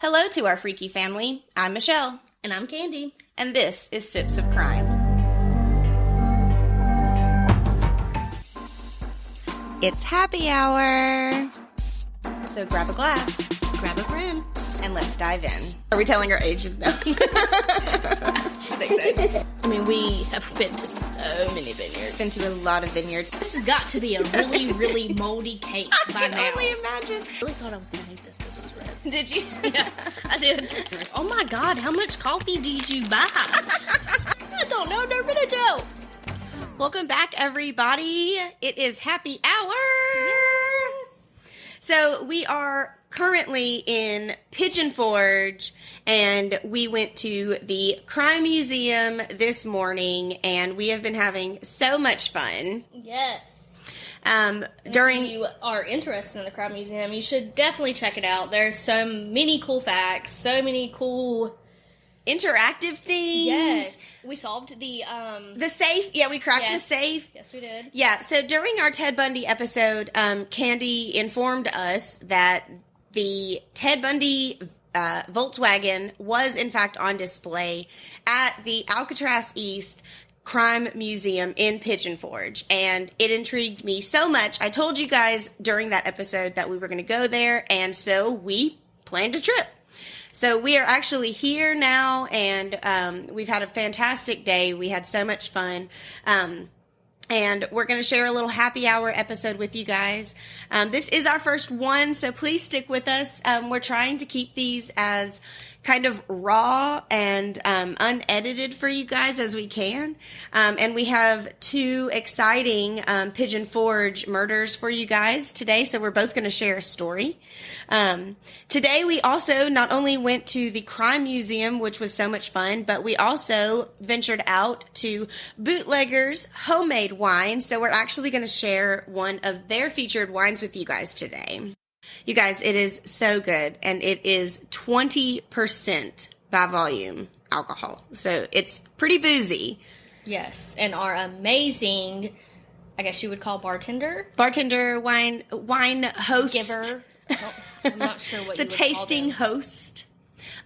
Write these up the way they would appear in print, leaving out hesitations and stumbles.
Hello to our freaky family. I'm Michelle. And I'm Kandi. And this is Sips of Crime. It's happy hour. So grab a glass. Grab a friend. And let's dive in. Are we telling our ages now? I think so. I mean, we have been to so many vineyards. Been to a lot of vineyards. This has got to be a really, really moldy cake by now. I can only imagine. I really thought I was going to hate this because it was red. Did you? Yeah, I did. Oh my God, how much coffee did you buy? I don't know, never been a tell. Welcome back, everybody. It is happy hour. Yes. So we are currently in Pigeon Forge, and we went to the Crime Museum this morning, and we have been having so much fun. Yes. If you are interested in the Crime Museum, you should definitely check it out. There's so many cool facts, so many cool interactive things. Yes. We solved the safe. Yeah, we cracked the safe. Yes, we did. Yeah, so during our Ted Bundy episode, Kandi informed us that the Ted Bundy Volkswagen was in fact on display at the Alcatraz East Crime Museum in Pigeon Forge, and it intrigued me so much. I told you guys during that episode that we were going to go there, and so we planned a trip. So we are actually here now, and we've had a fantastic day. We had so much fun. And we're going to share a little happy hour episode with you guys. This is our first one, so please stick with us. We're trying to keep these as kind of raw and unedited for you guys as we can. And we have two exciting Pigeon Forge murders for you guys today, so we're both going to share a story. Today we also not only went to the Crime Museum, which was so much fun, but we also ventured out to Bootlegger's Homemade Wine, so we're actually going to share one of their featured wines with you guys today. You guys, it is so good, and it is 20% by volume alcohol, so it's pretty boozy. Yes, and our amazing, I guess you would call bartender, wine host, giver. I'm not sure what the you would tasting call host,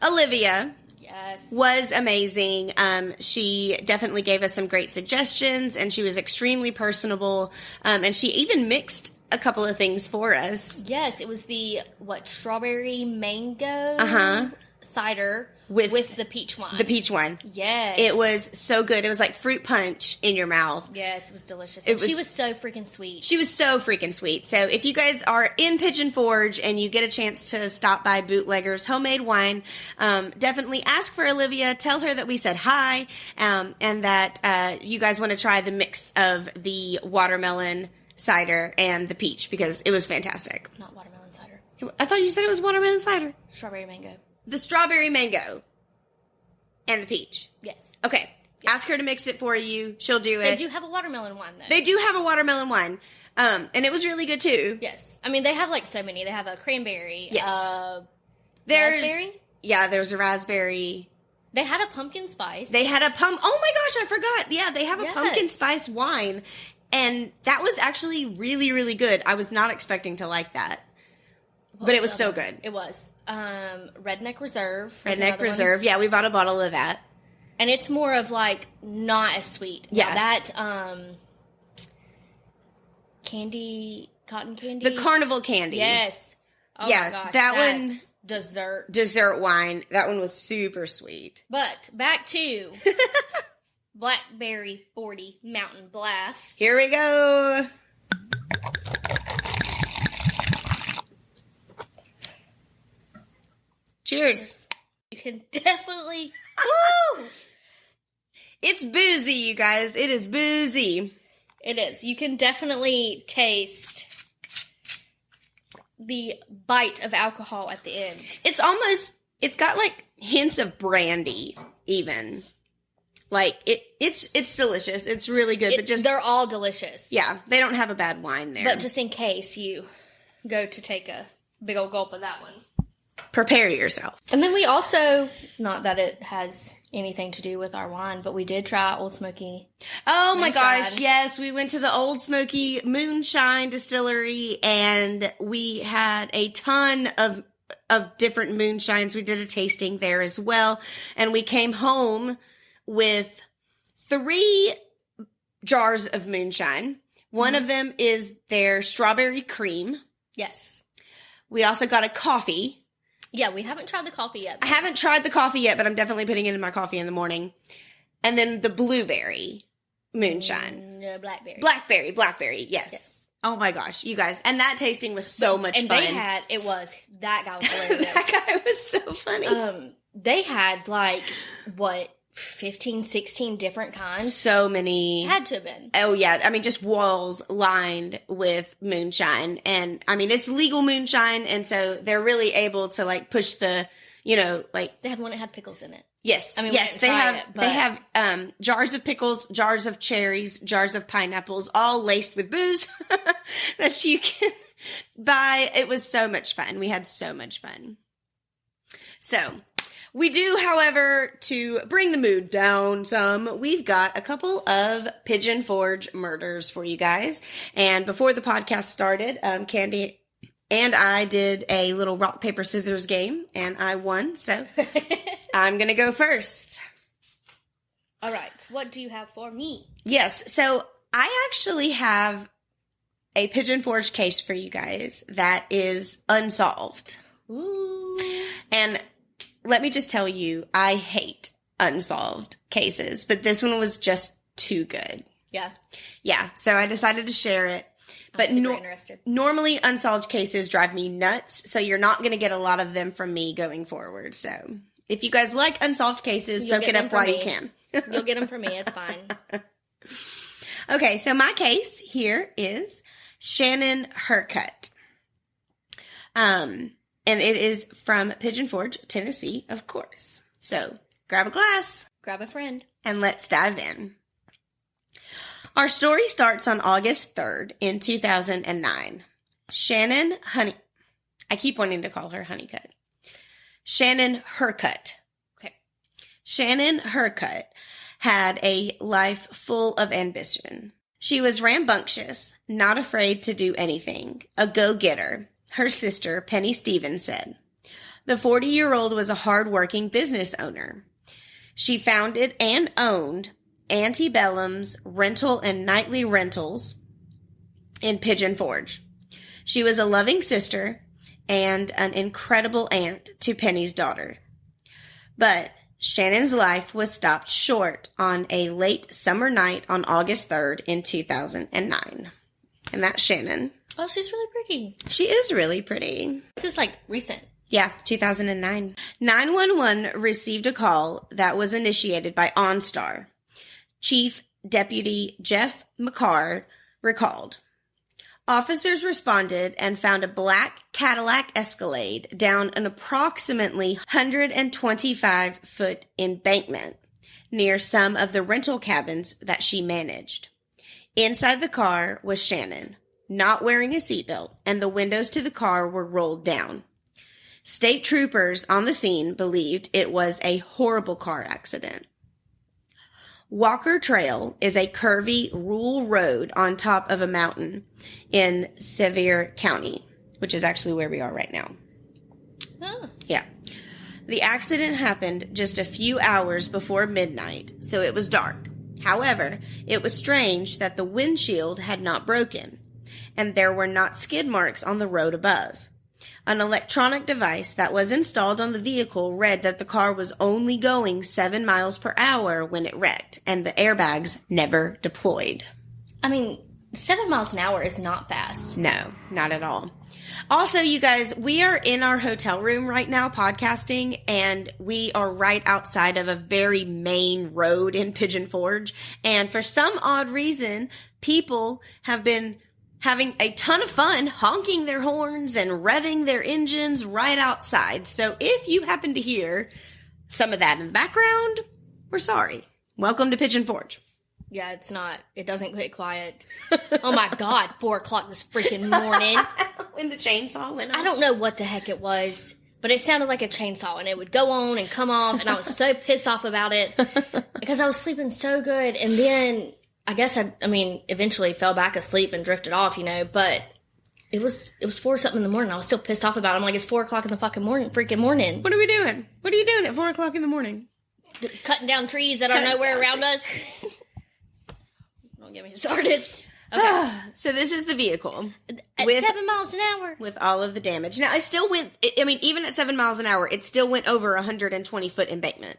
Olivia. Yes. Was amazing. She definitely gave us some great suggestions, and she was extremely personable, and she even mixed a couple of things for us. Yes, it was the, strawberry mango cider with the peach wine. The peach wine. Yes. It was so good. It was like fruit punch in your mouth. Yes, it was delicious. She was so freaking sweet. She was so freaking sweet. So if you guys are in Pigeon Forge and you get a chance to stop by Bootlegger's Homemade Wine, definitely ask for Olivia. Tell her that we said hi, and that you guys want to try the mix of the watermelon cider and the peach, because it was fantastic. Not watermelon cider. I thought you said it was watermelon cider. Strawberry mango. The strawberry mango and the peach. Yes. Okay. Yes. Ask her to mix it for you. She'll do it. They do have a watermelon wine, though. They do have a watermelon wine. And it was really good, too. Yes. I mean, they have, so many. They have a cranberry. Yes. Raspberry? Yeah, there's a raspberry. They had a pumpkin spice. They had a oh my gosh, I forgot. Yeah, they have a pumpkin spice wine. And that was actually really, really good. I was not expecting to like that. But it was so good. It was. Redneck Reserve. Redneck Reserve. One. Yeah, we bought a bottle of that. And it's more of, not as sweet. Yeah. Now that, cotton candy. The carnival candy. Yes. Oh yeah, my gosh. That one's dessert. Dessert wine. That one was super sweet. But, back to... Blackberry 40 Mountain Blast. Here we go. Cheers. You can definitely... Woo! It's boozy, you guys. It is boozy. It is. You can definitely taste the bite of alcohol at the end. It's got hints of brandy, even. It's delicious. It's really good. They're all delicious. Yeah, they don't have a bad wine there. But just in case you go to take a big old gulp of that one, prepare yourself. And then we also, not that it has anything to do with our wine, but we did try Old Smoky. Oh my gosh, yes. We went to the Old Smoky Moonshine Distillery, and we had a ton of of different moonshines. We did a tasting there as well. And we came home with 3 jars of moonshine. One of them is their strawberry cream. Yes. We also got a coffee. Yeah, we haven't tried the coffee yet. I haven't tried the coffee yet, but I'm definitely putting it in my coffee in the morning. And then the blueberry moonshine. No, blackberry. Blackberry, yes. Oh my gosh, you guys. And that tasting was so much fun. And that guy was hilarious. That guy was so funny. They had 15, 16 different kinds. So many. Had to have been. Oh, yeah. I mean, just walls lined with moonshine. And, I mean, it's legal moonshine. And so they're really able to, push the, They had one that had pickles in it. Yes. I mean, yes. They have jars of pickles, jars of cherries, jars of pineapples, all laced with booze that you can buy. It was so much fun. We had so much fun. So... we do, however, to bring the mood down some, we've got a couple of Pigeon Forge murders for you guys. And before the podcast started, Kandi and I did a little rock, paper, scissors game, and I won. So I'm going to go first. All right. What do you have for me? Yes. So I actually have a Pigeon Forge case for you guys that is unsolved. Ooh. And let me just tell you, I hate unsolved cases, but this one was just too good. Yeah. Yeah, so I decided to share it. But interested. Normally unsolved cases drive me nuts, so you're not going to get a lot of them from me going forward. So if you guys like unsolved cases, soak it up while you can. You'll get them from me. It's fine. Okay, so my case here is Shannon Hercut. And it is from Pigeon Forge, Tennessee, of course. So, grab a glass. Grab a friend. And let's dive in. Our story starts on August 3rd in 2009. I keep wanting to call her Honeycutt. Shannon Hercut. Okay. Shannon Hercut had a life full of ambition. She was rambunctious, not afraid to do anything, a go-getter. Her sister, Penny Stevens, said. The 40-year-old was a hard-working business owner. She founded and owned Antebellum's rental and nightly rentals in Pigeon Forge. She was a loving sister and an incredible aunt to Penny's daughter. But Shannon's life was stopped short on a late summer night on August 3rd in 2009. And that's Shannon. Oh, she's really pretty. She is really pretty. This is recent. Yeah, 2009. 911 received a call that was initiated by OnStar. Chief Deputy Jeff McCarr recalled. Officers responded and found a black Cadillac Escalade down an approximately 125-foot embankment near some of the rental cabins that she managed. Inside the car was Shannon, not wearing a seatbelt, and the windows to the car were rolled down. State troopers on the scene believed it was a horrible car accident. Walker Trail is a curvy rural road on top of a mountain in Sevier County, which is actually where we are right now. Oh. Yeah. The accident happened just a few hours before midnight, so it was dark. However, it was strange that the windshield had not broken, and there were not skid marks on the road above. An electronic device that was installed on the vehicle read that the car was only going 7 miles per hour when it wrecked, and the airbags never deployed. I mean, 7 miles an hour is not fast. No, not at all. Also, you guys, we are in our hotel room right now podcasting, and we are right outside of a very main road in Pigeon Forge. And for some odd reason, people have been having a ton of fun honking their horns and revving their engines right outside. So if you happen to hear some of that in the background, we're sorry. Welcome to Pigeon Forge. Yeah, it doesn't get quiet. Oh my God, 4 o'clock this freaking morning. When the chainsaw went off. I don't know what the heck it was, but it sounded like a chainsaw, and it would go on and come off, and I was so pissed off about it because I was sleeping so good, and then I guess I eventually fell back asleep and drifted off, but It was 4 something in the morning. I was still pissed off about it. I'm like, it's 4 o'clock in the fucking freaking morning. What are we doing? What are you doing at 4 o'clock in the morning? Cutting down trees that are nowhere around us. Don't get me started. Okay. So this is the vehicle. At 7 miles an hour. With all of the damage. Now, it still went, I mean, even at 7 miles an hour, it still went over 120-foot embankment.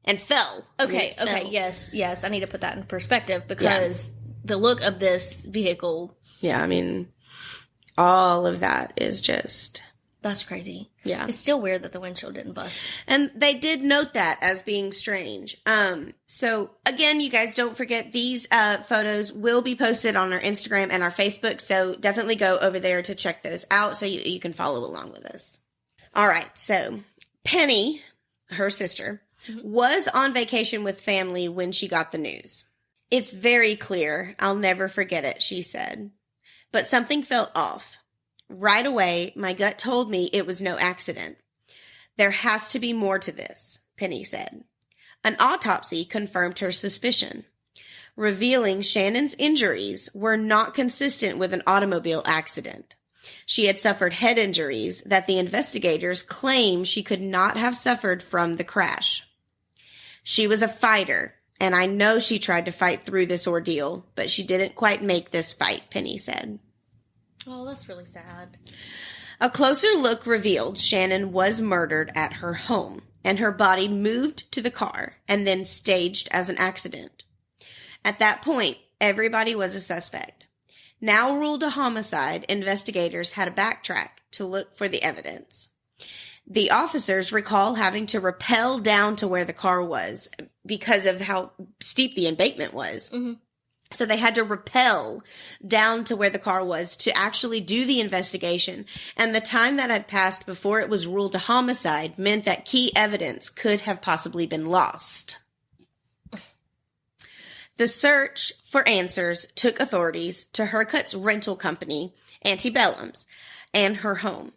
And fell. Okay, yes. I need to put that in perspective because the look of this vehicle. Yeah, I mean, all of that is just... That's crazy. Yeah. It's still weird that the windshield didn't bust. And they did note that as being strange. So, again, you guys don't forget these photos will be posted on our Instagram and our Facebook. So, definitely go over there to check those out so you can follow along with us. All right. So, Penny, her sister, was on vacation with family when she got the news. It's very clear. I'll never forget it, she said. But something felt off. Right away, my gut told me it was no accident. There has to be more to this, Penny said. An autopsy confirmed her suspicion, revealing Shannon's injuries were not consistent with an automobile accident. She had suffered head injuries that the investigators claim she could not have suffered from the crash. She was a fighter, and I know she tried to fight through this ordeal, but she didn't quite make this fight, Penny said. Oh, that's really sad. A closer look revealed Shannon was murdered at her home, and her body moved to the car and then staged as an accident. At that point, everybody was a suspect. Now ruled a homicide, investigators had to backtrack to look for the evidence. The officers recall having to rappel down to where the car was because of how steep the embankment was. Mm-hmm. So they had to rappel down to where the car was to actually do the investigation. And the time that had passed before it was ruled a homicide meant that key evidence could have possibly been lost. The search for answers took authorities to Hercut's rental company, Antebellum's, and her home.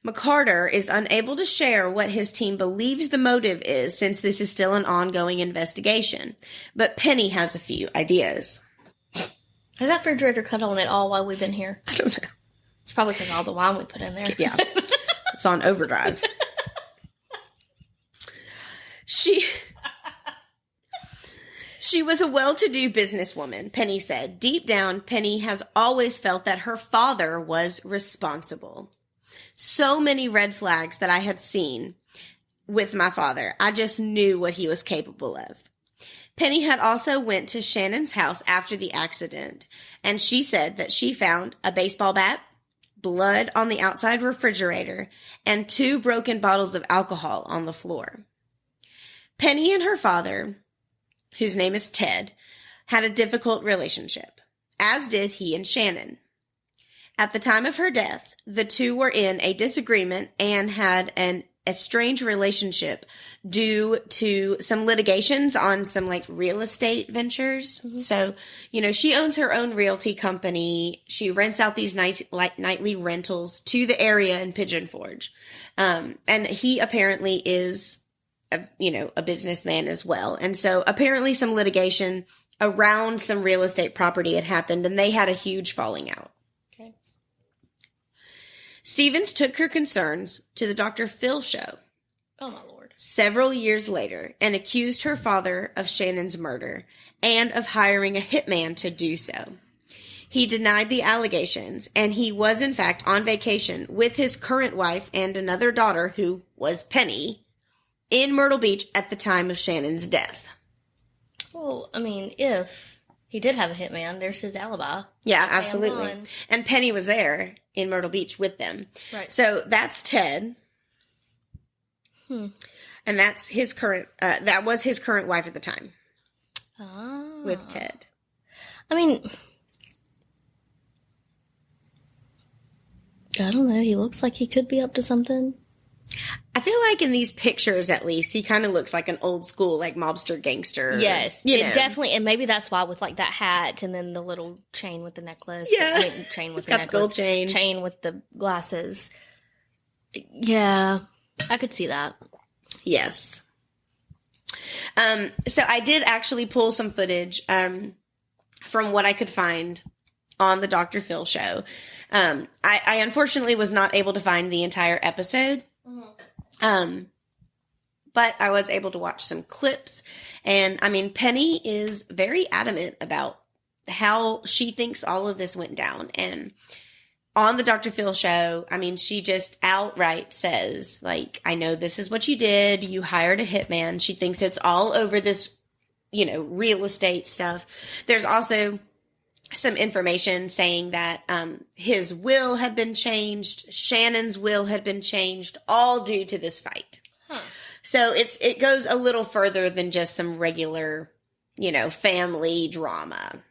McCarter is unable to share what his team believes the motive is since this is still an ongoing investigation. But Penny has a few ideas. Has that refrigerator cut on at all while we've been here? I don't know. It's probably because of all the wine we put in there. Yeah. It's on overdrive. She was a well-to-do businesswoman, Penny said. Deep down, Penny has always felt that her father was responsible. So many red flags that I had seen with my father. I just knew what he was capable of. Penny had also went to Shannon's house after the accident, and she said that she found a baseball bat, blood on the outside refrigerator, and 2 broken bottles of alcohol on the floor. Penny and her father, whose name is Ted, had a difficult relationship, as did he and Shannon. At the time of her death, the two were in a disagreement and had an estranged relationship due to some litigations on some real estate ventures. Mm-hmm. So, she owns her own realty company. She rents out these nightly rentals to the area in Pigeon Forge. And he apparently is a businessman as well. And so apparently some litigation around some real estate property had happened and they had a huge falling out. Stevens took her concerns to the Dr. Phil show. Oh, my Lord. Several years later and accused her father of Shannon's murder and of hiring a hitman to do so. He denied the allegations, and he was, in fact, on vacation with his current wife and another daughter, who was Penny, in Myrtle Beach at the time of Shannon's death. Well, I mean, if he did have a hitman, there's his alibi. Yeah, absolutely. And Penny was there in Myrtle Beach with them. Right. So that's Ted. And that's his current, that was his current wife at the time. Oh. With Ted. I mean, I don't know. He looks like he could be up to something. I feel like in these pictures, at least, he kind of looks like an old school, mobster gangster. Yes, it definitely, and maybe that's why with that hat and then the little chain with the necklace. Yeah, chain with the necklace, gold chain with the glasses. Yeah, I could see that. Yes. So I did actually pull some footage from what I could find on the Dr. Phil show. I unfortunately was not able to find the entire episode. But I was able to watch some clips. And I mean, Penny is very adamant about how she thinks all of this went down. And on the Dr. Phil show, I mean, she just outright says, like, I know this is what you did. You hired a hitman. She thinks it's all over this, real estate stuff. There's also some information saying that his will had been changed. Shannon's will had been changed, all due to this fight. Huh. So it goes a little further than just some regular, family drama.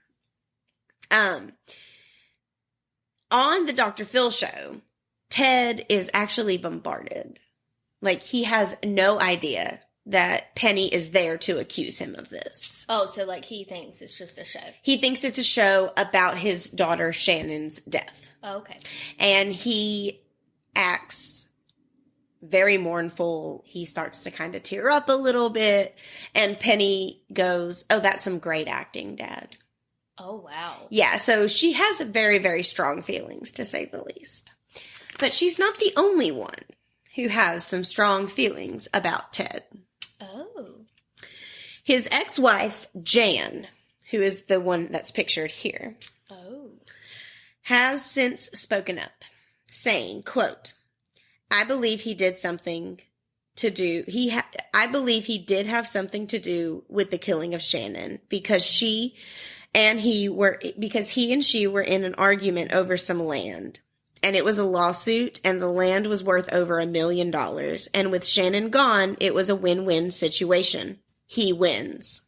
On the Dr. Phil show, Ted is actually bombarded. Like, he has no idea that Penny is there to accuse him of this. Oh, so, like, he thinks it's just a show. He thinks it's a show about his daughter Shannon's death. Oh, okay. And he acts very mournful. He starts to kind of tear up a little bit. And Penny goes, oh, that's some great acting, Dad. Oh, wow. Yeah, so she has very, very strong feelings, to say the least. But she's not the only one who has some strong feelings about Ted. Oh. His ex-wife, Jan, who is the one that's pictured here, has since spoken up, saying, quote, I believe he did something to do. I believe he did have something to do with the killing of Shannon because he and she were in an argument over some land. And it was a lawsuit, and the land was worth over $1 million. And with Shannon gone, it was a win-win situation. He wins.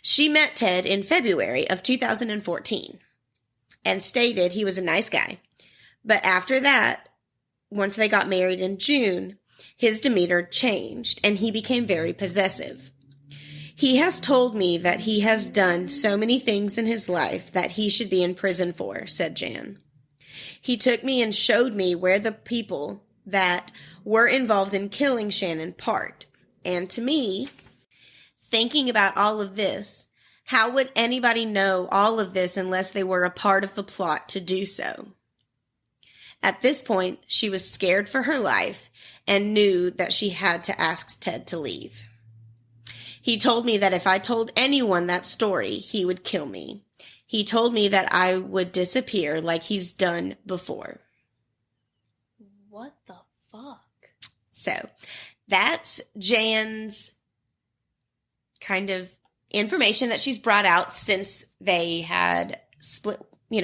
She met Ted in February of 2014 and stated he was a nice guy. But after that, once they got married in June, his demeanor changed, and he became very possessive. He has told me that he has done so many things in his life that he should be in prison for, said Jan. He took me and showed me where the people that were involved in killing Shannon parked. And to me, thinking about all of this, how would anybody know all of this unless they were a part of the plot to do so? At this point, she was scared for her life and knew that she had to ask Ted to leave. He told me that if I told anyone that story, he would kill me. He told me that I would disappear like he's done before. What the fuck? So, that's Jan's kind of information that she's brought out since they had split,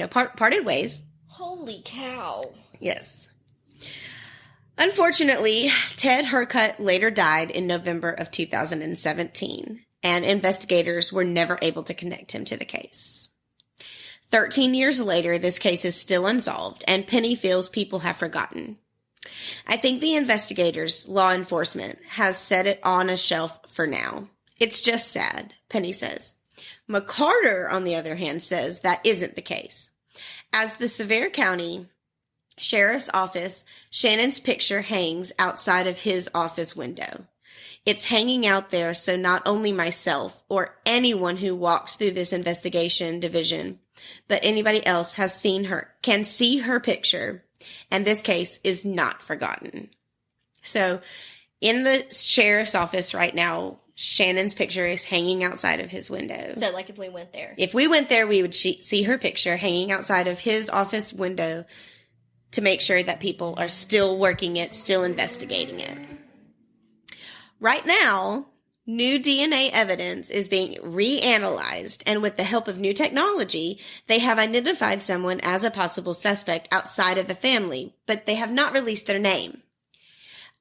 parted ways. Holy cow. Yes. Unfortunately, Ted Hurcutt later died in November of 2017, and investigators were never able to connect him to the case. 13 years later, this case is still unsolved, and Penny feels people have forgotten. I think the investigators, law enforcement, has set it on a shelf for now. It's just sad, Penny says. McCarter, on the other hand, says that isn't the case. As the Sevier County Sheriff's Office, Shannon's picture hangs outside of his office window. It's hanging out there so not only myself or anyone who walks through this investigation division, but anybody else can see her picture, and this case is not forgotten. So, in the sheriff's office right now, Shannon's picture is hanging outside of his window. So, like, if we went there? If we went there, we would see her picture hanging outside of his office window to make sure that people are still working it, still investigating it. Right now, new DNA evidence is being reanalyzed, and with the help of new technology, they have identified someone as a possible suspect outside of the family, but they have not released their name.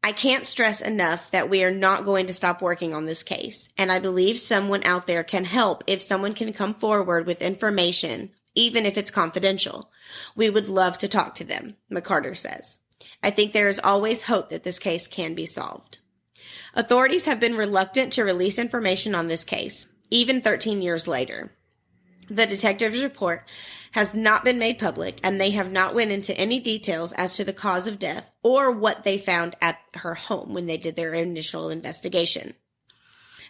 I can't stress enough that we are not going to stop working on this case, and I believe someone out there can help if someone can come forward with information, even if it's confidential. We would love to talk to them, McCarter says. I think there is always hope that this case can be solved. Authorities have been reluctant to release information on this case, even 13 years later. The detective's report has not been made public, and they have not went into any details as to the cause of death or what they found at her home when they did their initial investigation.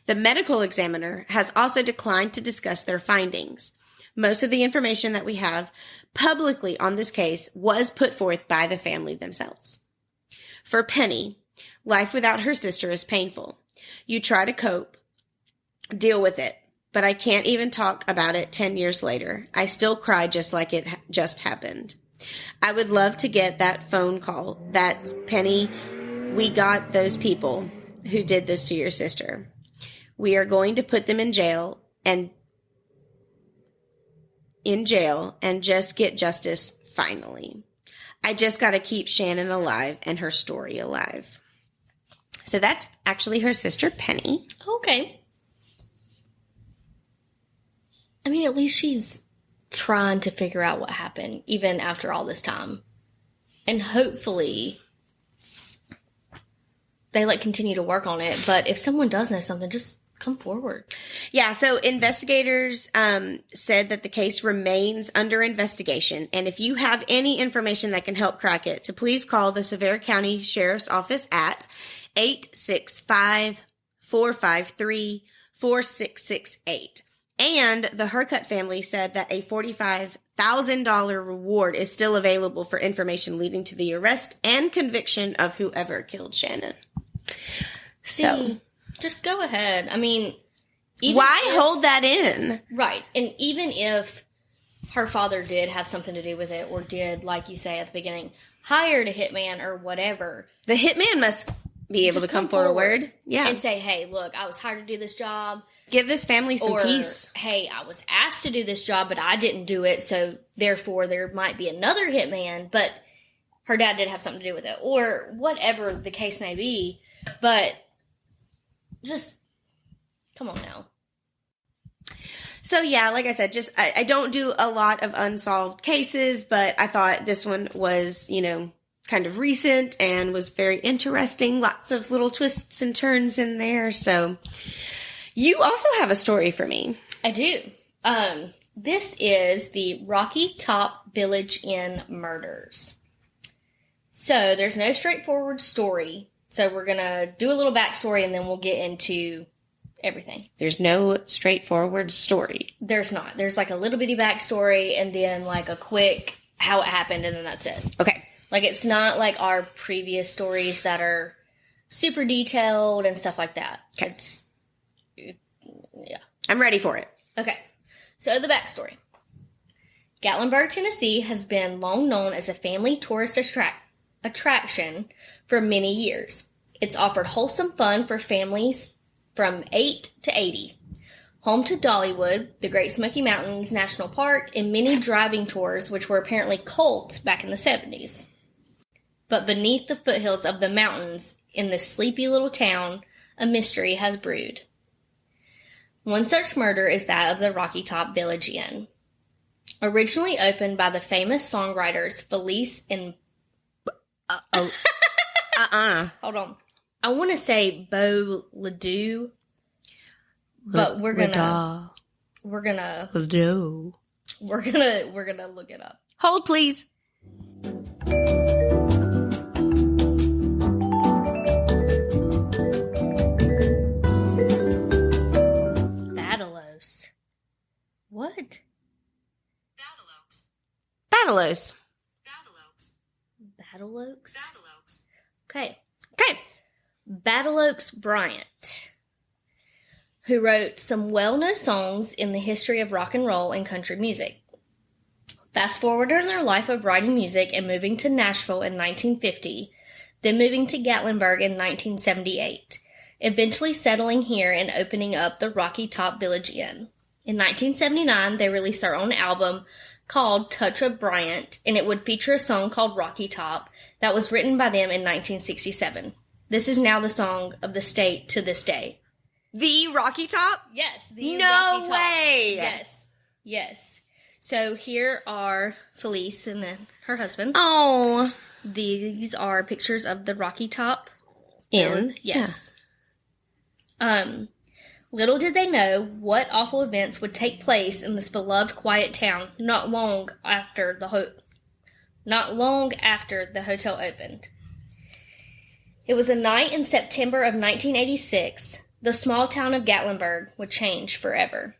The medical examiner has also declined to discuss their findings. Most of the information that we have publicly on this case was put forth by the family themselves. For Penny, life without her sister is painful. You try to cope, deal with it, but I can't even talk about it 10 years later. I still cry just like it just happened. I would love to get that phone call that, Penny, we got those people who did this to your sister. We are going to put them in jail and just get justice finally. I just got to keep Shannon alive and her story alive. So that's actually her sister, Penny. Okay. I mean, at least she's trying to figure out what happened, even after all this time. And hopefully they, continue to work on it. But if someone does know something, just come forward. Yeah, so investigators said that the case remains under investigation. And if you have any information that can help crack it, to please call the Sevier County Sheriff's Office at 865-453-4668. And the Hercutt family said that a $45,000 reward is still available for information leading to the arrest and conviction of whoever killed Shannon. So, just go ahead. I mean, hold that in? Right. And even if her father did have something to do with it, or did, like you say at the beginning, hired a hitman or whatever, the hitman must be able to come forward. Yeah. And say, hey, look, I was hired to do this job. Give this family some peace. Hey, I was asked to do this job, but I didn't do it, so therefore there might be another hitman, but her dad did have something to do with it, or whatever the case may be. But just come on now. So yeah, like I said, just I don't do a lot of unsolved cases, but I thought this one was, kind of recent and was very interesting. Lots of little twists and turns in there. So you also have a story for me. I do. This is the Rocky Top Village Inn murders. So there's no straightforward story. So we're going to do a little backstory and then we'll get into everything. There's no straightforward story. There's not. There's a little bitty backstory and then a quick how it happened and then that's it. Okay. It's not like our previous stories that are super detailed and stuff like that. Okay. Yeah. I'm ready for it. Okay. So the backstory. Gatlinburg, Tennessee has been long known as a family tourist attraction for many years. It's offered wholesome fun for families from 8 to 80. Home to Dollywood, the Great Smoky Mountains National Park, and many driving tours, which were apparently cults back in the 70s. But beneath the foothills of the mountains, in this sleepy little town, a mystery has brewed. One such murder is that of the Rocky Top Village Inn. Originally opened by the famous songwriters Felice and... Hold on. I want to say Beau Ledoux, but we're gonna look it up. Hold, please. What? Battle Oaks. Okay. Battle Oaks Bryant, who wrote some well-known songs in the history of rock and roll and country music. Fast forward in their life of writing music and moving to Nashville in 1950, then moving to Gatlinburg in 1978, eventually settling here and opening up the Rocky Top Village Inn. In 1979, they released their own album called Touch of Bryant, and it would feature a song called Rocky Top that was written by them in 1967. This is now the song of the state to this day. The Rocky Top? Yes. The no Rocky Top. way! Yes. So here are Felice and then her husband. Oh. These are pictures of the Rocky Top Inn. Yes. Yeah. Little did they know what awful events would take place in this beloved quiet town not long after the hotel opened. It was a night in September of 1986. The small town of Gatlinburg would change forever.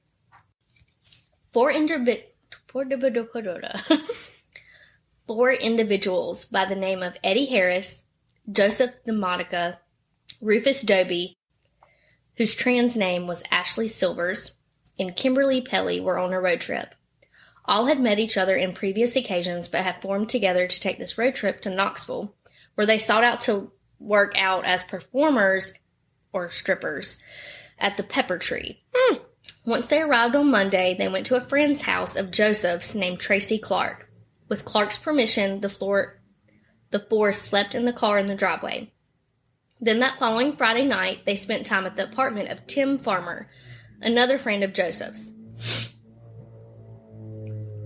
Four individuals Four individuals by the name of Eddie Harris, Joseph DeModica, Rufus Doby, whose trans name was Ashley Silvers, and Kimberly Pelly were on a road trip. All had met each other in previous occasions, but had formed together to take this road trip to Knoxville, where they sought out to work out as performers or strippers at the Pepper Tree. Once they arrived on Monday, they went to a friend's house of Joseph's named Tracy Clark. With Clark's permission, the four slept in the car in the driveway. Then that following Friday night, they spent time at the apartment of Tim Farmer, another friend of Joseph's.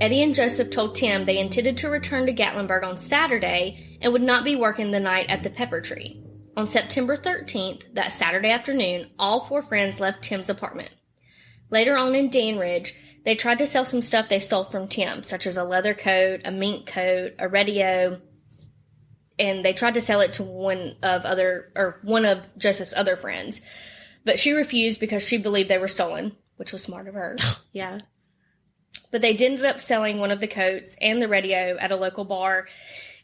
Eddie and Joseph told Tim they intended to return to Gatlinburg on Saturday and would not be working the night at the Pepper Tree. On September 13th, that Saturday afternoon, all four friends left Tim's apartment. Later on in Danridge, they tried to sell some stuff they stole from Tim, such as a leather coat, a mink coat, a radio, and they tried to sell it to one of Joseph's other friends. But she refused because she believed they were stolen, which was smart of her. Yeah. But they ended up selling one of the coats and the radio at a local bar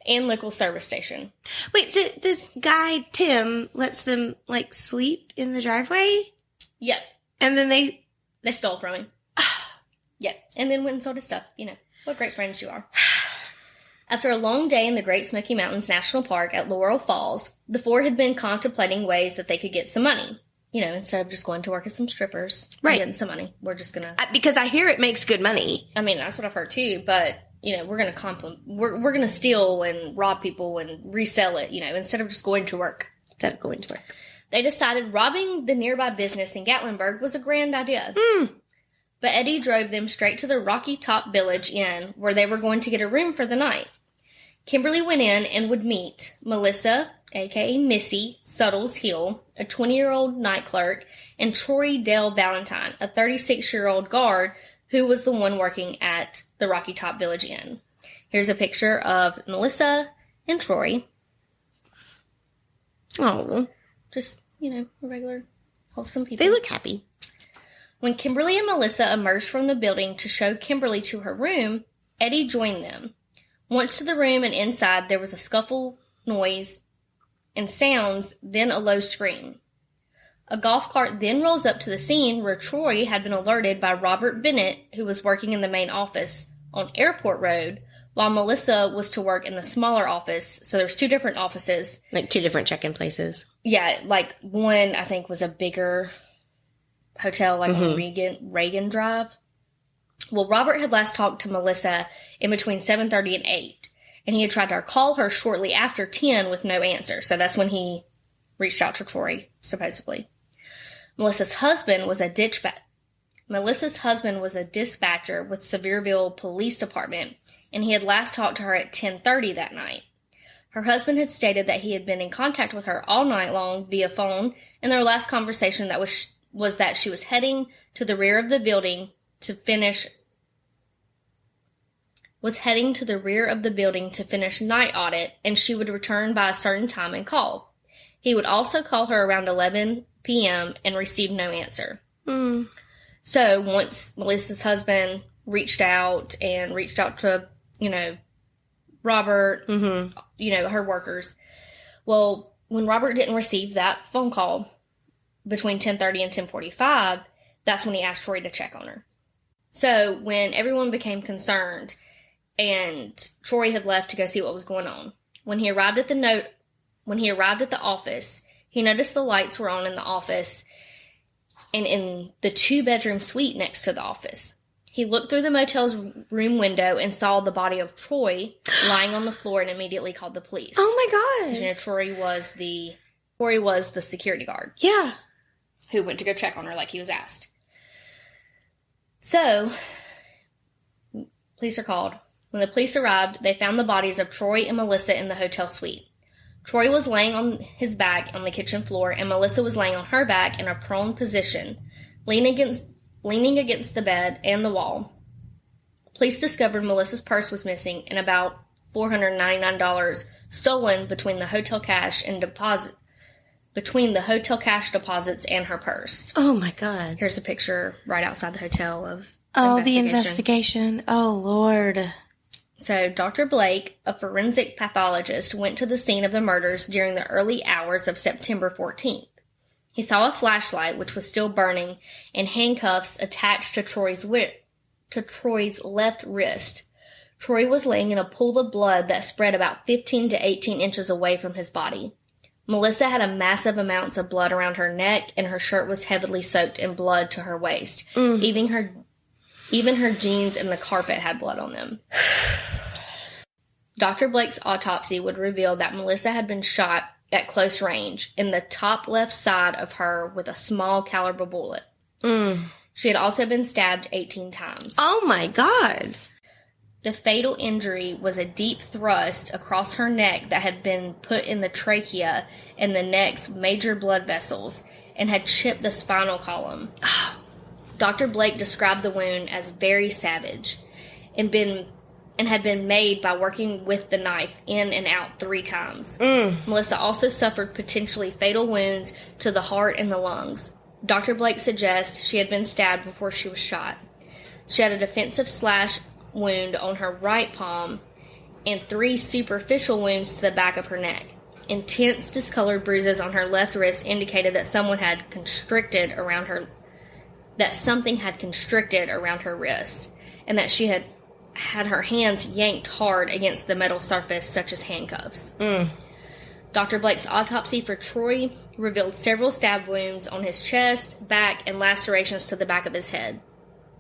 and local service station. Wait, so this guy, Tim, lets them, sleep in the driveway? Yep. And then they stole from him. Yep. And then went and sold his stuff. You know, what great friends you are. After a long day in the Great Smoky Mountains National Park at Laurel Falls, the four had been contemplating ways that they could get some money. You know, instead of just going to work as some strippers and getting some money, we're just going to... Because I hear it makes good money. I mean, that's what I've heard too, but, you know, we're going to we're going to steal and rob people and resell it, you know, instead of just going to work. They decided robbing the nearby business in Gatlinburg was a grand idea. But Eddie drove them straight to the Rocky Top Village Inn, where they were going to get a room for the night. Kimberly went in and would meet Melissa, a.k.a. Missy Suttles Hill, a 20-year-old night clerk, and Troy Dale Valentine, a 36-year-old guard who was the one working at the Rocky Top Village Inn. Here's a picture of Melissa and Troy. Oh. Just, you know, regular, wholesome people. They look happy. When Kimberly and Melissa emerged from the building to show Kimberly to her room, Eddie joined them. Once to the room and inside, there was a scuffle, noise, and sounds, then a low scream. A golf cart then rolls up to the scene where Troy had been alerted by Robert Bennett, who was working in the main office on Airport Road, while Melissa was to work in the smaller office. So there's two different offices. Like two different check-in places. Yeah, like one, I think, was a bigger hotel, like on Reagan Drive. Well, Robert had last talked to Melissa in between 7:30 and 8, and he had tried to call her shortly after 10 with no answer. So that's when he reached out to Troy, supposedly. Melissa's husband was a dispatcher with Sevierville Police Department, and he had last talked to her at 10:30 that night. Her husband had stated that he had been in contact with her all night long via phone, and their last conversation was that she was heading to the rear of the building to finish night audit, and she would return by a certain time and call. He would also call her around 11 p.m. and receive no answer. So once Melissa's husband reached out to, you know, Robert, you know, her workers. Well, when Robert didn't receive that phone call between 10:30 and 10:45, that's when he asked Troy to check on her. So when everyone became concerned and Troy had left to go see what was going on, when he arrived at the office, he noticed the lights were on in the office and in the 2-bedroom suite next to the office. He looked through the motel's room window and saw the body of Troy lying on the floor and immediately called the police. Oh my God. You know, Troy was the security guard. Yeah. Who went to go check on her like he was asked. So, police are called. When the police arrived, they found the bodies of Troy and Melissa in the hotel suite. Troy was laying on his back on the kitchen floor, and Melissa was laying on her back in a prone position, leaning against the bed and the wall. Police discovered Melissa's purse was missing and about $499 stolen between the hotel cash deposits and her purse. Oh my God. Here's a picture right outside the hotel of Oh, the investigation. Oh, Lord. So, Dr. Blake, a forensic pathologist, went to the scene of the murders during the early hours of September 14th. He saw a flashlight, which was still burning, and handcuffs attached to Troy's left wrist. Troy was laying in a pool of blood that spread about 15 to 18 inches away from his body. Melissa had a massive amounts of blood around her neck, and her shirt was heavily soaked in blood to her waist. Even her jeans and the carpet had blood on them. Dr. Blake's autopsy would reveal that Melissa had been shot at close range in the top left side of her with a small caliber bullet. She had also been stabbed 18 times. Oh, my God. The fatal injury was a deep thrust across her neck that had been put in the trachea and the neck's major blood vessels and had chipped the spinal column. Dr. Blake described the wound as very savage and had been made by working with the knife in and out 3 times. Melissa also suffered potentially fatal wounds to the heart and the lungs. Dr. Blake suggests she had been stabbed before she was shot. She had a defensive slash wound on her right palm and 3 superficial wounds to the back of her neck. Intense discolored bruises on her left wrist indicated that something had constricted around her wrist, and that she had her hands yanked hard against the metal surface, such as handcuffs. Dr. Blake's autopsy for Troy revealed several stab wounds on his chest, back, and lacerations to the back of his head.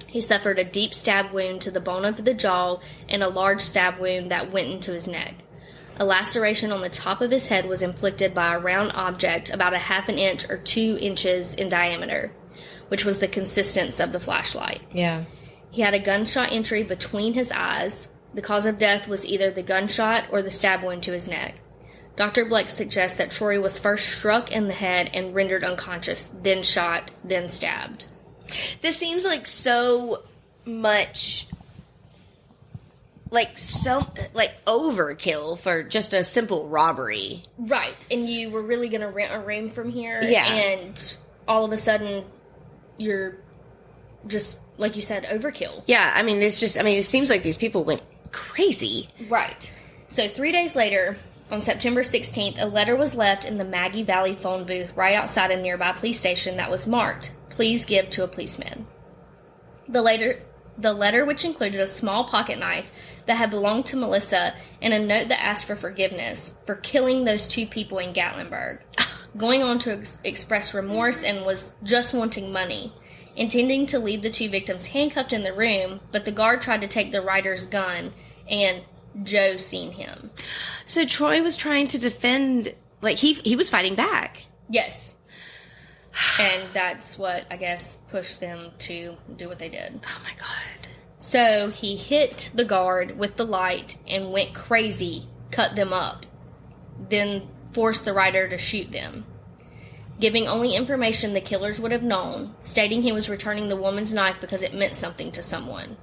He suffered a deep stab wound to the bone of the jaw and a large stab wound that went into his neck. A laceration on the top of his head was inflicted by a round object about a half an inch or 2 inches in diameter, which was the consistence of the flashlight. Yeah. He had a gunshot entry between his eyes. The cause of death was either the gunshot or the stab wound to his neck. Dr. Blake suggests that Troy was first struck in the head and rendered unconscious, then shot, then stabbed. This seems like so much, like overkill for just a simple robbery. Right. And you were really going to rent a room from here. Yeah. And all of a sudden, you're just, like you said, overkill. Yeah. I mean, it seems like these people went crazy. Right. So 3 days later, on September 16th, a letter was left in the Maggie Valley phone booth right outside a nearby police station that was marked, "Please give to a policeman." The letter, which included a small pocket knife that had belonged to Melissa and a note that asked for forgiveness for killing those 2 people in Gatlinburg, going on to express remorse and was just wanting money, intending to leave the 2 victims handcuffed in the room, but the guard tried to take the writer's gun, and Joe seen him. So Troy was trying to defend, like, he was fighting back. Yes. And that's what, I guess, pushed them to do what they did. Oh, my God. So he hit the guard with the light and went crazy, cut them up, then forced the writer to shoot them, giving only information the killers would have known, stating he was returning the woman's knife because it meant something to someone.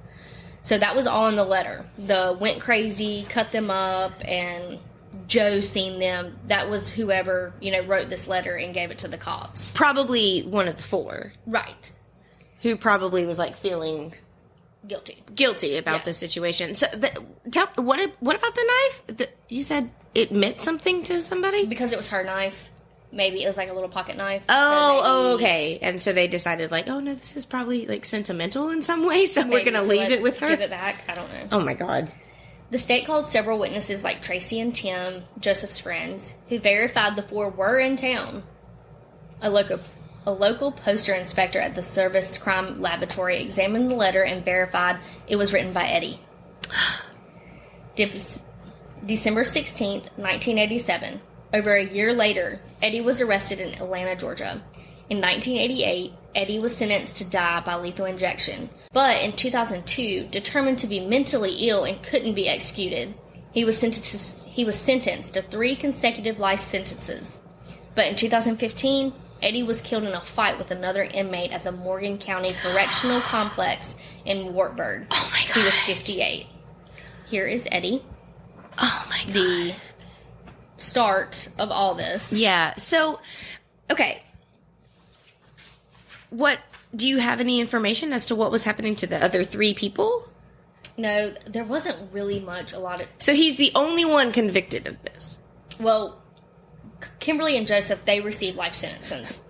So that was all in the letter. The went crazy, cut them up, and Joe seen them. That was whoever, wrote this letter and gave it to the cops. Probably one of the 4. Right. Who probably was, like, feeling guilty about the situation. So, what about the knife? You said it meant something to somebody? Because it was her knife. Maybe it was like a little pocket knife. Okay. And so they decided, like, oh, no, this is probably, like, sentimental in some way, so we're going to leave it with her? Give it back. I don't know. Oh, my God. The state called several witnesses like Tracy and Tim, Joseph's friends, who verified the 4 were in town. A local poster inspector at the Service Crime Laboratory examined the letter and verified it was written by Eddie. December 16th, 1987. Over a year later, Eddie was arrested in Atlanta, Georgia. In 1988, Eddie was sentenced to die by lethal injection. But in 2002, determined to be mentally ill and couldn't be executed, he was sentenced to 3 consecutive life sentences. But in 2015, Eddie was killed in a fight with another inmate at the Morgan County Correctional Complex in Wartburg. Oh, my God. He was 58. Here is Eddie. Oh, my God. The start of all this. Yeah. So, okay. What do you have any information as to what was happening to the other 3 people? No, there wasn't really a lot of... So he's the only one convicted of this. Well, Kimberly and Joseph, they received life sentences.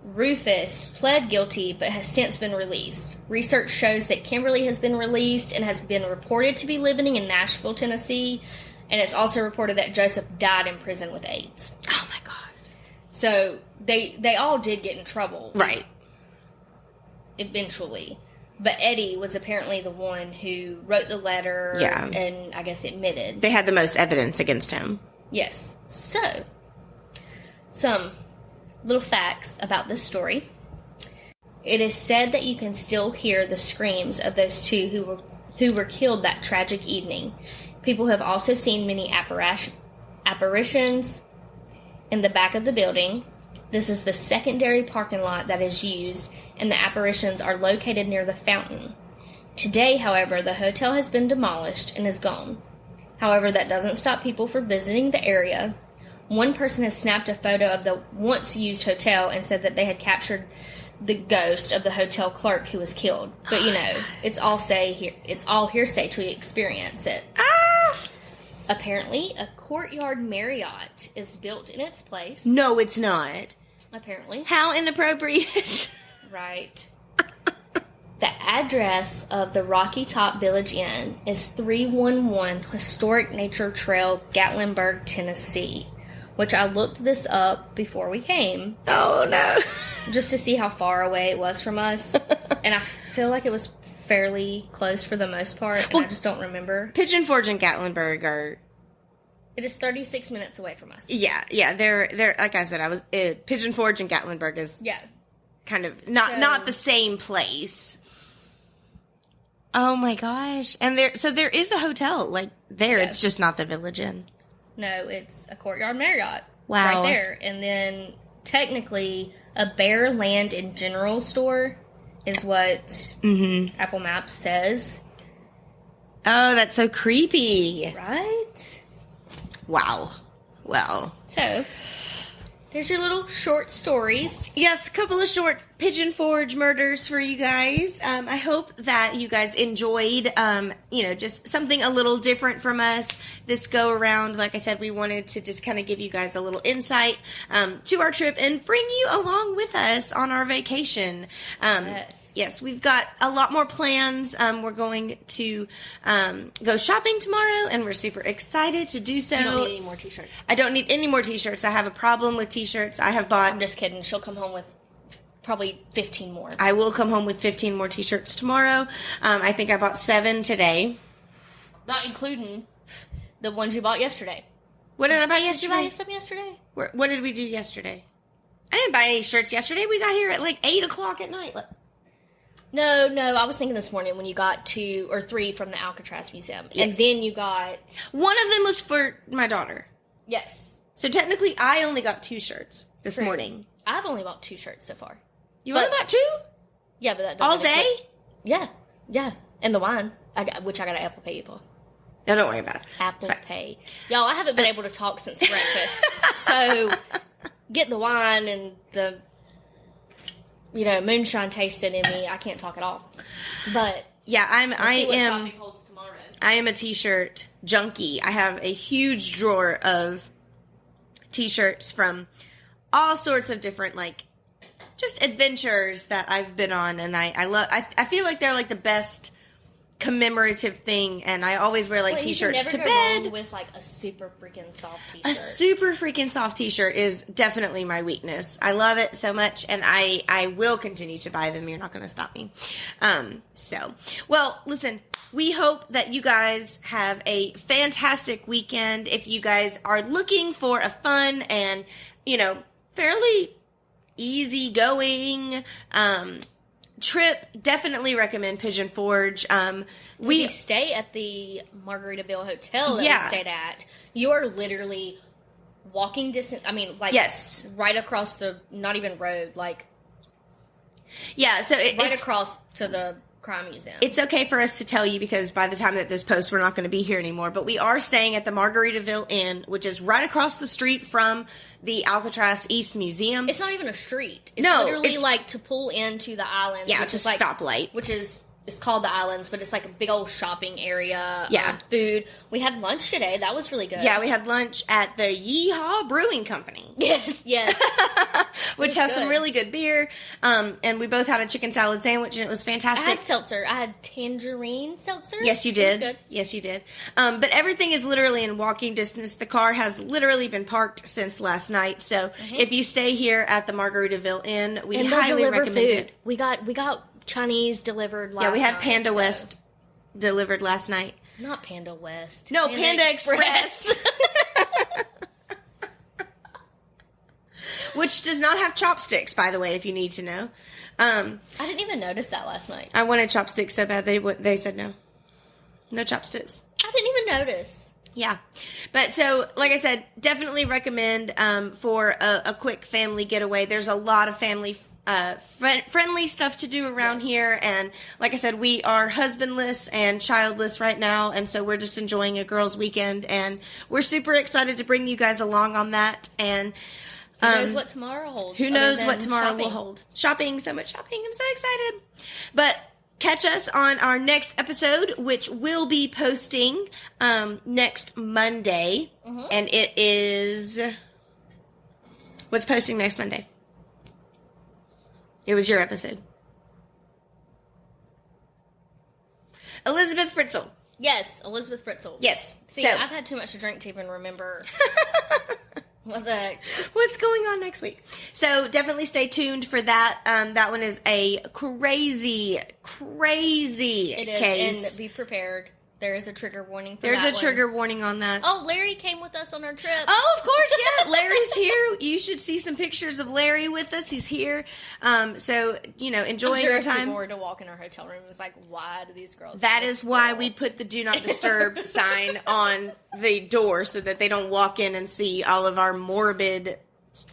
Rufus pled guilty but has since been released. Research shows that Kimberly has been released and has been reported to be living in Nashville, Tennessee, and it's also reported that Joseph died in prison with AIDS. Oh my God. So they all did get in trouble. Right. Eventually. But Eddie was apparently the one who wrote the letter and I guess admitted. They had the most evidence against him. Yes. So, some little facts about this story. It is said that you can still hear the screams of those 2 who were killed that tragic evening. People have also seen many apparitions in the back of the building. This is the secondary parking lot that is used, and the apparitions are located near the fountain. Today, however, the hotel has been demolished and is gone. However, that doesn't stop people from visiting the area. One person has snapped a photo of the once-used hotel and said that they had captured the ghost of the hotel clerk who was killed. But, it's all hearsay to experience it. Apparently, a Courtyard Marriott is built in its place. No, it's not. Apparently. How inappropriate. Right. The address of the Rocky Top Village Inn is 311 Historic Nature Trail, Gatlinburg, Tennessee, which I looked this up before we came. Oh, no. Just to see how far away it was from us. And I feel like it was fairly close for the most part, and I just don't remember. Pigeon Forge and Gatlinburg are... It is 36 minutes away from us. Yeah, they're like I said, Pigeon Forge and Gatlinburg is kind of not the same place. Oh my gosh. And there is a hotel like there. Yes. It's just not the Village Inn. No, it's a Courtyard Marriott. Wow. Right there. And then technically a Bear Land and General store is what Apple Maps says. Oh, that's so creepy. Right? Wow. Well. So, there's your little short stories. Yes, a couple of short Pigeon Forge murders for you guys. I hope that you guys enjoyed, just something a little different from us this go around. Like I said, we wanted to just kind of give you guys a little insight to our trip and bring you along with us on our vacation. Yes, we've got a lot more plans. We're going to go shopping tomorrow, and we're super excited to do so. You don't need any more t-shirts. I don't need any more t-shirts. I have a problem with t-shirts. I have bought... I'm just kidding. She'll come home with probably 15 more. I will come home with 15 more t-shirts tomorrow. I think I bought 7 today. Not including the ones you bought yesterday. What did I buy yesterday? Did you buy some yesterday? What did we do yesterday? I didn't buy any shirts yesterday. We got here at like 8 o'clock at night. No, I was thinking this morning when you got 2 or 3 from the Alcatraz Museum. Yes. And then you got... One of them was for my daughter. Yes. So technically, I only got 2 shirts this morning. I've only bought 2 shirts so far. You only bought 2? Yeah, but that doesn't... All day? Yeah. And the wine, which I got to Apple Pay you for. No, don't worry about it. Apple Pay. Y'all, I haven't been able to talk since breakfast. So, get the wine and the... moonshine tasted in me. I can't talk at all. But yeah, I am a t-shirt junkie. I have a huge drawer of t-shirts from all sorts of different just adventures that I've been on, and I feel like they're the best commemorative thing, and I always wear t-shirts to bed. You can never go wrong with a super freaking soft t-shirt. A super freaking soft t-shirt is definitely my weakness. I love it so much, and I will continue to buy them. You're not going to stop me. Well, listen, we hope that you guys have a fantastic weekend. If you guys are looking for a fun and, fairly easygoing, trip, definitely recommend Pigeon Forge. We stay at the Margaritaville Hotel that we stayed at. You are literally walking distance. I mean, yes, right across the not even road, yeah. So right across to the crime museum. It's okay for us to tell you because by the time that this posts, we're not going to be here anymore. But we are staying at the Margaritaville Inn, which is right across the street from the Alcatraz East Museum. It's not even a street. It's literally like to pull into the islands. Yeah, it's a stoplight. Which is... It's called the Islands, but it's like a big old shopping area. Yeah. Food. We had lunch today. That was really good. Yeah, we had lunch at the Yeehaw Brewing Company. Yes. Which has some really good beer. And we both had a chicken salad sandwich, and it was fantastic. I had seltzer. I had tangerine seltzer. Yes, you did. It was good. Yes, you did. But everything is literally in walking distance. The car has literally been parked since last night. So if you stay here at the Margaritaville Inn, we highly recommend it. We got Chinese delivered last night. Yeah, we had Panda West delivered last night. Not Panda West. No, Panda Express. Which does not have chopsticks, by the way, if you need to know. I didn't even notice that last night. I wanted chopsticks so bad. They said no. No chopsticks. I didn't even notice. Yeah. But so, like I said, definitely recommend for a quick family getaway. There's a lot of family friendly stuff to do around here, and like I said, we are husbandless and childless right now, and so we're just enjoying a girls' weekend, and we're super excited to bring you guys along on that. And who knows what tomorrow holds? Who knows what tomorrow will hold? Shopping, so much shopping. I'm so excited. But catch us on our next episode, which will be posting next Monday, and it is what's posting next Monday. It was your episode. Elizabeth Fritzl. Yes, Elizabeth Fritzl. Yes. See, I've had too much to drink to even remember what's going on next week. So definitely stay tuned for that. That one is a crazy case. And be prepared. There is a trigger warning for There's that a trigger warning on that. Oh, Larry came with us on our trip. Oh, of course, yeah. Larry's here. You should see some pictures of Larry with us. He's here. So, enjoying our time. People were to walk in our hotel room. It was like, why do these girls... That is why we put the Do Not Disturb sign on the door so that they don't walk in and see all of our morbid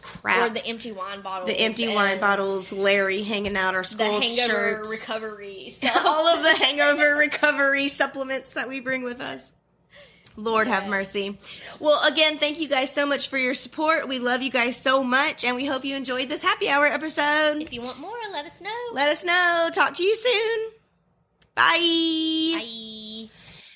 crap. Or the empty wine bottles. The empty wine bottles, Larry hanging out our school shirts. The hangover recovery stuff. All of the hangover recovery supplements that we bring with us. Lord have mercy. Well, again, thank you guys so much for your support. We love you guys so much, and we hope you enjoyed this happy hour episode. If you want more, let us know. Let us know. Talk to you soon. Bye. Bye.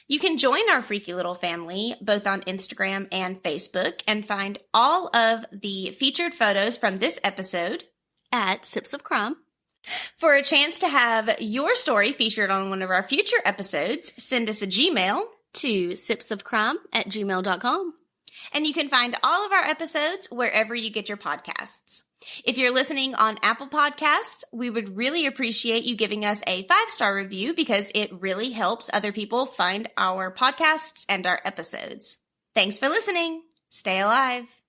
You can join our freaky little family both on Instagram and Facebook and find all of the featured photos from this episode at Sips of Crime. For a chance to have your story featured on one of our future episodes, send us a Gmail to sipsofcrime@gmail.com. And you can find all of our episodes wherever you get your podcasts. If you're listening on Apple Podcasts, we would really appreciate you giving us a 5-star review because it really helps other people find our podcasts and our episodes. Thanks for listening. Stay alive.